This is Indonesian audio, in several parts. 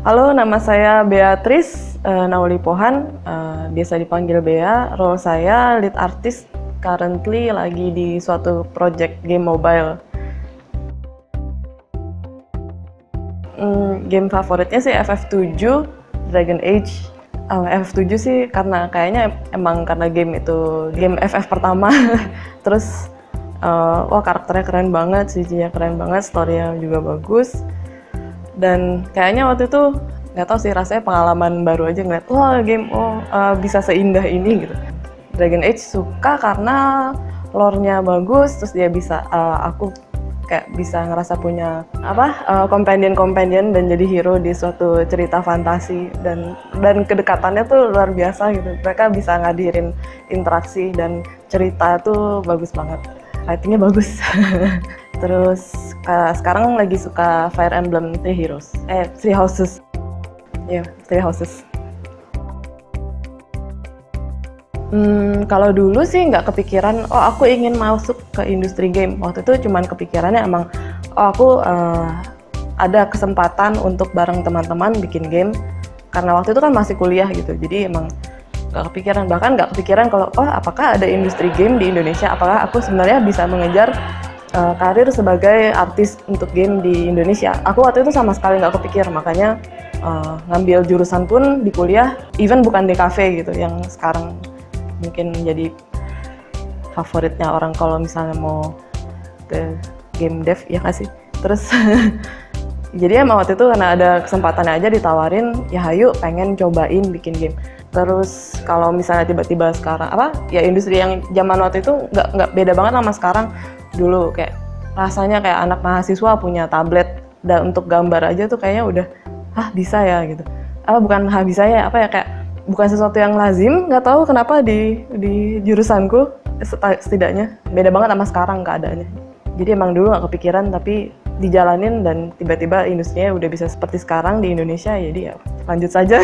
Halo, nama saya Beatrice Nauli Pohan, biasa dipanggil Bea. Role saya lead artist, currently lagi di suatu project game mobile. Game favoritnya sih FF7, Dragon Age. FF7 sih karena kayaknya emang karena game itu game FF pertama. Terus wah karakternya keren banget, CG-nya keren banget, story-nya juga bagus. Dan kayaknya waktu itu nggak tahu sih, rasanya pengalaman baru aja ngeliat wah game bisa seindah ini gitu. Dragon Age suka karena lore-nya bagus, terus dia bisa aku kayak bisa ngerasa punya companion dan jadi hero di suatu cerita fantasi, dan kedekatannya tuh luar biasa gitu. Mereka bisa ngadirin interaksi dan cerita tuh bagus banget, writing-nya bagus. Terus sekarang lagi suka Fire Emblem Three Houses. Ya, yeah, Three Houses. Kalau dulu sih nggak kepikiran, aku ingin masuk ke industri game. Waktu itu cuman kepikirannya emang, aku ada kesempatan untuk bareng teman-teman bikin game. Karena waktu itu kan masih kuliah gitu, jadi emang nggak kepikiran. Bahkan nggak kepikiran kalau, apakah ada industri game di Indonesia? Apakah aku sebenarnya bisa mengejar karir sebagai artis untuk game di Indonesia. Aku waktu itu sama sekali nggak kepikir, makanya ngambil jurusan pun di kuliah, even bukan DKV gitu, yang sekarang mungkin jadi favoritnya orang kalau misalnya mau ke game dev, ya nggak sih? Terus jadi emang waktu itu karena ada kesempatannya aja ditawarin, ya hayu pengen cobain bikin game. Terus kalau misalnya tiba-tiba sekarang ya industri yang zaman waktu itu nggak beda banget sama sekarang. Dulu kayak rasanya kayak anak mahasiswa punya tablet dan untuk gambar aja tuh kayaknya udah bisa ya gitu. Bukan bisa ya, kayak bukan sesuatu yang lazim, nggak tahu kenapa di jurusanku setidaknya beda banget sama sekarang keadaannya. Jadi emang dulu nggak kepikiran, tapi dijalanin dan tiba-tiba industrinya udah bisa seperti sekarang di Indonesia, jadi ya lanjut saja.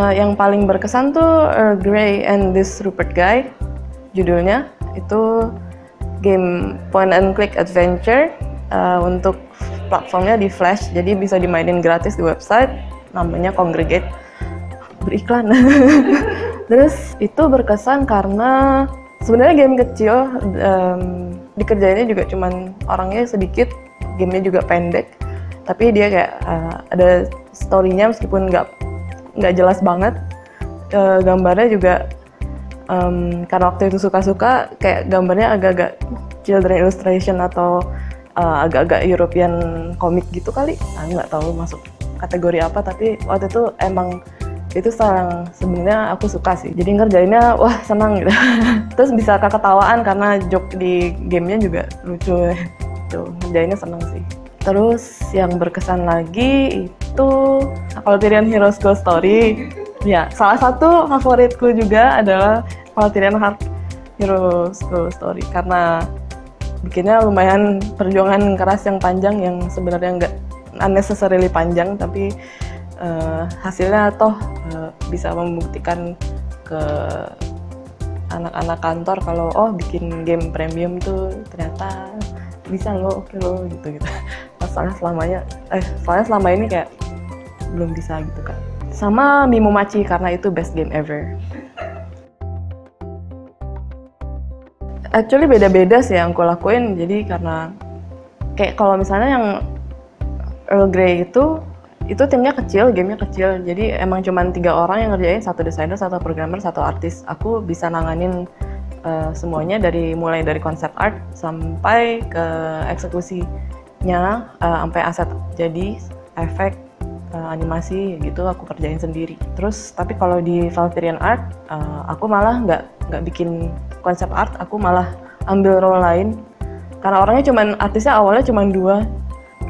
Yang paling berkesan tuh Earl Grey and This Rupert Guy, judulnya. Itu game point and click adventure, untuk platformnya di Flash, jadi bisa dimainin gratis di website, namanya Kongregate. Beriklan. Terus itu berkesan karena sebenarnya game kecil, dikerjainnya juga cuman orangnya sedikit, gamenya juga pendek, tapi dia kayak ada story-nya meskipun nggak jelas banget. Gambarnya juga karena waktu itu suka kayak gambarnya agak-agak children illustration atau agak-agak European comic gitu kali, nggak tahu masuk kategori apa, tapi waktu itu emang itu sebenarnya aku suka sih, jadi ngerjainnya wah senang gitu. Terus bisa keketawaan karena joke di gamenya juga lucu tuh, ngerjainnya senang sih. Terus yang berkesan lagi itu Valkyrian Heroes Ghost Story. Ya, salah satu favoritku juga adalah Valkyrian Heroes Ghost Story karena bikinnya lumayan perjuangan keras yang panjang, yang sebenarnya nggak unnecessarily panjang, tapi hasilnya bisa membuktikan ke anak-anak kantor kalau bikin game premium tuh ternyata bisa loh, oke loh gitu. Soalnya selama ini kayak belum bisa gitu kan. Sama Mimomachi karena itu best game ever. Actually beda-beda sih yang aku lakuin, jadi karena kayak kalau misalnya yang Earl Grey itu timnya kecil, gamenya kecil, jadi emang cuman 3 orang yang ngerjain, 1 desainer, 1 programmer, 1 artis. Aku bisa nanganin semuanya mulai dari konsep art sampai ke eksekusinya, sampai aset jadi efek, animasi gitu aku kerjain sendiri. Terus tapi kalau di Valkyrian Art aku malah nggak bikin konsep art, aku malah ambil role lain karena artisnya awalnya cuma 2.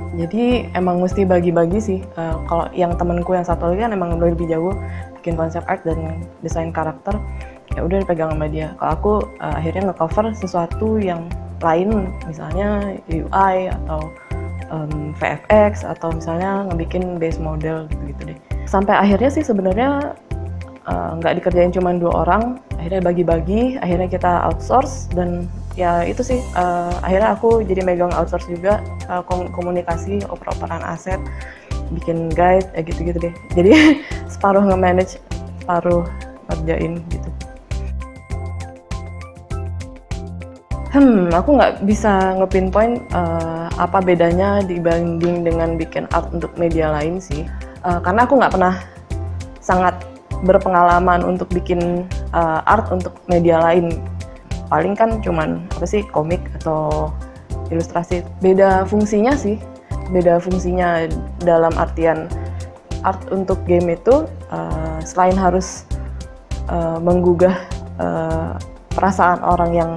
Jadi emang mesti bagi-bagi sih. Kalau yang temenku yang satu lagi kan emang lebih jago bikin konsep art dan desain karakter, ya udah dipegang sama dia. Kalau aku akhirnya nge-cover sesuatu yang lain, misalnya UI atau VFX atau misalnya ngebikin base model gitu deh. Sampai akhirnya sih sebenarnya nggak dikerjain cuma 2 orang, akhirnya bagi-bagi, akhirnya kita outsource dan ya itu sih, akhirnya aku jadi megang outsource juga, komunikasi, oper-operan aset, bikin guide, ya gitu-gitu deh. Jadi separuh nge-manage, separuh ngerjain gitu. Aku nggak bisa nge-pinpoint apa bedanya dibanding dengan bikin art untuk media lain sih. Karena aku nggak pernah sangat berpengalaman untuk bikin art untuk media lain. Paling kan cuman apa sih, komik atau ilustrasi. Beda fungsinya sih, beda fungsinya dalam artian art untuk game itu selain harus menggugah perasaan orang yang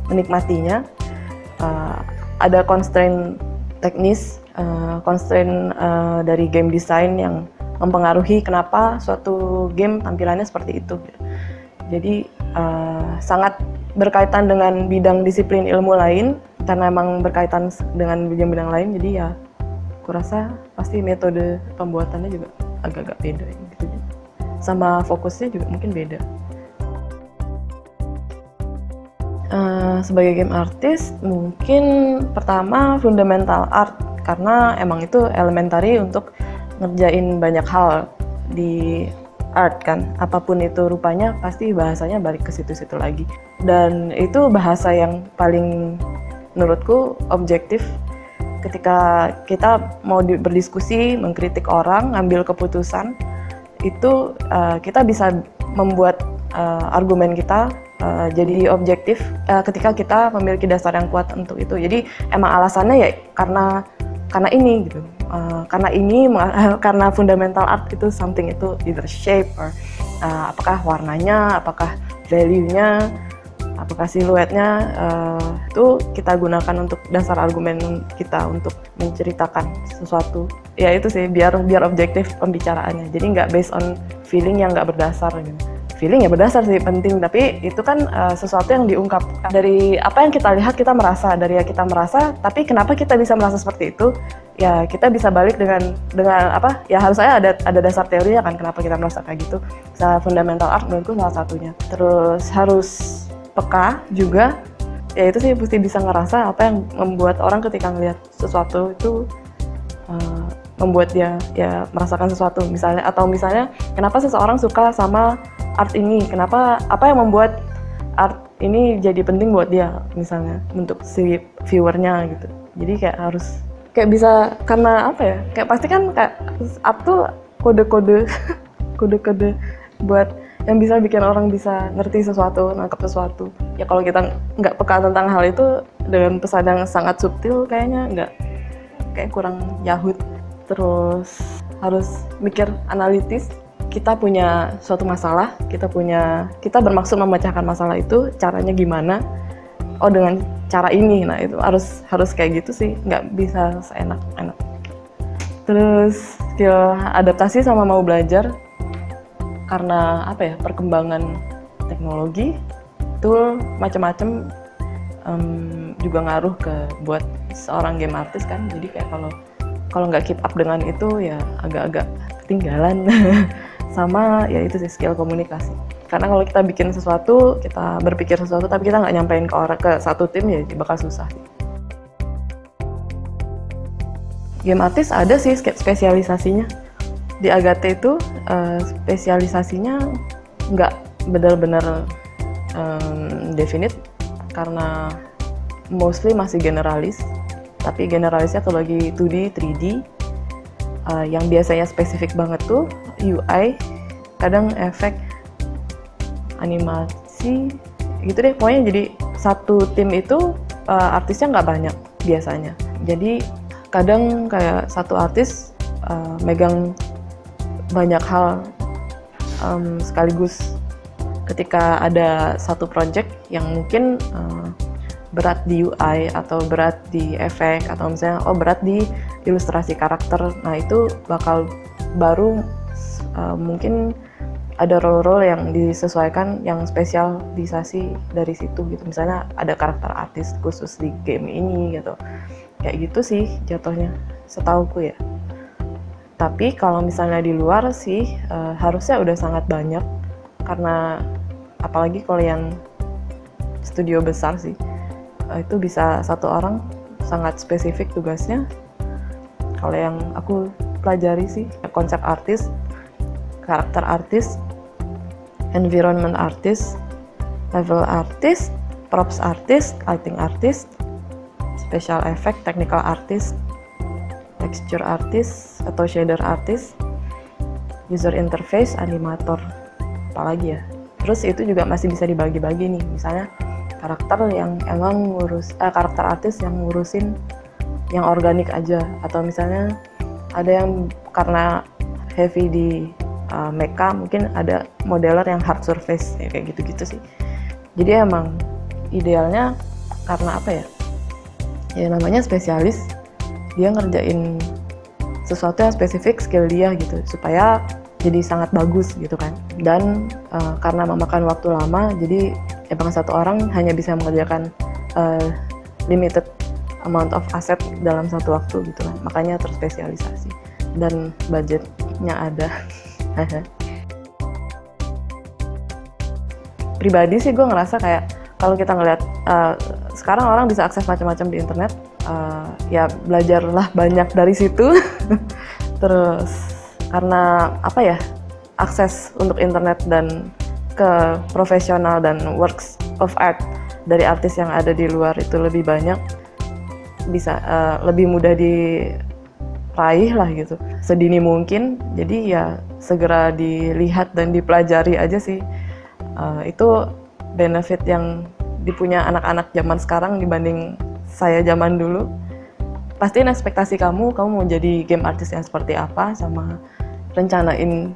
menikmatinya, ada constraint teknis, constraint dari game design yang mempengaruhi kenapa suatu game tampilannya seperti itu. Jadi sangat berkaitan dengan bidang disiplin ilmu lain, karena emang berkaitan dengan bidang-bidang lain, jadi ya aku rasa pasti metode pembuatannya juga agak-agak beda gitu. Sama fokusnya juga mungkin beda. Sebagai game artist mungkin pertama fundamental art, karena emang itu elementary untuk ngerjain banyak hal di art kan, apapun itu rupanya pasti bahasanya balik ke situ-situ lagi, dan itu bahasa yang paling menurutku objektif ketika kita mau berdiskusi, mengkritik orang, ngambil keputusan, itu kita bisa membuat argumen kita jadi objektif ketika kita memiliki dasar yang kuat untuk itu. Jadi emang alasannya ya karena ini gitu, karena fundamental art itu something itu either shape or apakah warnanya, apakah value-nya, apakah siluetnya, itu kita gunakan untuk dasar argumen kita untuk menceritakan sesuatu. Ya itu sih, biar objektif pembicaraannya, jadi nggak based on feeling yang nggak berdasar gitu. Feeling ya berdasar sih penting, tapi itu kan sesuatu yang diungkapkan dari apa yang kita lihat, kita merasa, dari yang kita merasa. Tapi kenapa kita bisa merasa seperti itu? Ya kita bisa balik dengan apa? Ya harus ada dasar teorinya kan, kenapa kita merasa kayak gitu. Fundamental art menurutku salah satunya. Terus harus peka juga. Ya itu sih, mesti bisa ngerasa apa yang membuat orang ketika ngelihat sesuatu itu membuat dia ya merasakan sesuatu, misalnya, atau misalnya kenapa seseorang suka sama art ini, kenapa, apa yang membuat art ini jadi penting buat dia, misalnya untuk si viewernya gitu. Jadi kayak harus kayak bisa, karena apa ya, kayak pasti kan kayak art tuh kode-kode buat yang bisa bikin orang bisa ngerti sesuatu, nangkep sesuatu. Ya kalau kita nggak peka tentang hal itu dengan pesan yang sangat subtil, kayaknya kayak kurang yahut. Terus harus mikir analitis. Kita punya suatu masalah, kita bermaksud memecahkan masalah itu, caranya gimana? Oh, dengan cara ini. Nah itu harus kayak gitu sih, nggak bisa seenak-enak. Terus skill adaptasi sama mau belajar, karena apa ya, perkembangan teknologi, tool macam-macam juga ngaruh ke buat seorang game artist kan. Jadi kayak kalau nggak keep up dengan itu ya agak-agak ketinggalan. Sama ya itu sih, skill komunikasi. Karena kalau kita bikin sesuatu, kita berpikir sesuatu tapi kita nggak nyampein ke satu tim, ya bakal susah sih. Game artist ada sih spesialisasinya. Di Agate itu spesialisasinya nggak benar-benar definite, karena mostly masih generalis. Tapi generalisnya kebagi 2D, 3D. Yang biasanya spesifik banget tuh UI, kadang efek, animasi, gitu deh. Pokoknya jadi satu tim itu artisnya nggak banyak biasanya. Jadi kadang kayak satu artis megang banyak hal sekaligus. Ketika ada satu project yang mungkin berat di UI atau berat di efek, atau misalnya berat di ilustrasi karakter, nah itu bakal baru mungkin ada role-role yang disesuaikan, yang spesialisasi dari situ gitu. Misalnya ada karakter artis khusus di game ini gitu, kayak gitu sih jatuhnya setauku ya. Tapi kalau misalnya di luar sih harusnya udah sangat banyak, karena apalagi kalau yang studio besar sih. Itu bisa satu orang sangat spesifik tugasnya. Kalau yang aku pelajari sih konsep artis, karakter artis, environment artis, level artis, props artis, lighting artis, special effect, technical artis, texture artis atau shader artis, user interface, animator, apalagi ya. Terus itu juga masih bisa dibagi-bagi nih, misalnya karakter yang emang karakter artis yang ngurusin yang organik aja, atau misalnya ada yang karena heavy di mecha, mungkin ada modeler yang hard surface ya, kayak gitu-gitu sih. Jadi emang idealnya karena apa ya? Ya namanya spesialis, dia ngerjain sesuatu yang spesifik skill dia gitu, supaya jadi sangat bagus gitu kan. Dan karena memakan waktu lama, jadi emang satu orang hanya bisa mengerjakan limited amount of asset dalam satu waktu gitu lah. Makanya terspesialisasi dan budgetnya ada. Pribadi sih gue ngerasa kayak kalau kita ngeliat sekarang orang bisa akses macam-macam di internet, ya belajarlah banyak dari situ. Terus karena apa ya, akses untuk internet dan ke profesional dan works of art dari artis yang ada di luar itu lebih banyak, bisa lebih mudah diraih lah gitu sedini mungkin. Jadi ya segera dilihat dan dipelajari aja sih. Itu benefit yang dipunya anak-anak zaman sekarang dibanding saya zaman dulu. Pastiin ekspektasi kamu mau jadi game artist yang seperti apa, sama rencanain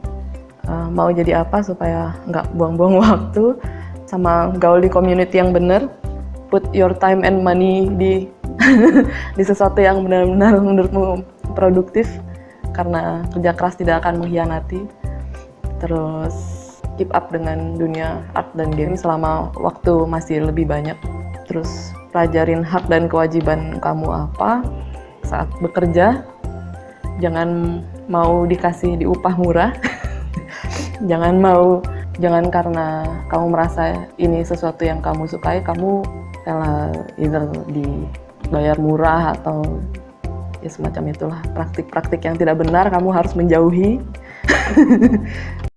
mau jadi apa supaya nggak buang-buang waktu, sama gaul di community yang bener, put your time and money di di sesuatu yang benar-benar menurutmu produktif, karena kerja keras tidak akan mengkhianati. Terus keep up dengan dunia art dan game selama waktu masih lebih banyak. Terus pelajarin hak dan kewajiban kamu apa saat bekerja. Jangan mau dikasih di upah murah. Jangan karena kamu merasa ini sesuatu yang kamu sukai, kamu rela either dibayar murah atau ya semacam itulah. Praktik-praktik yang tidak benar kamu harus menjauhi.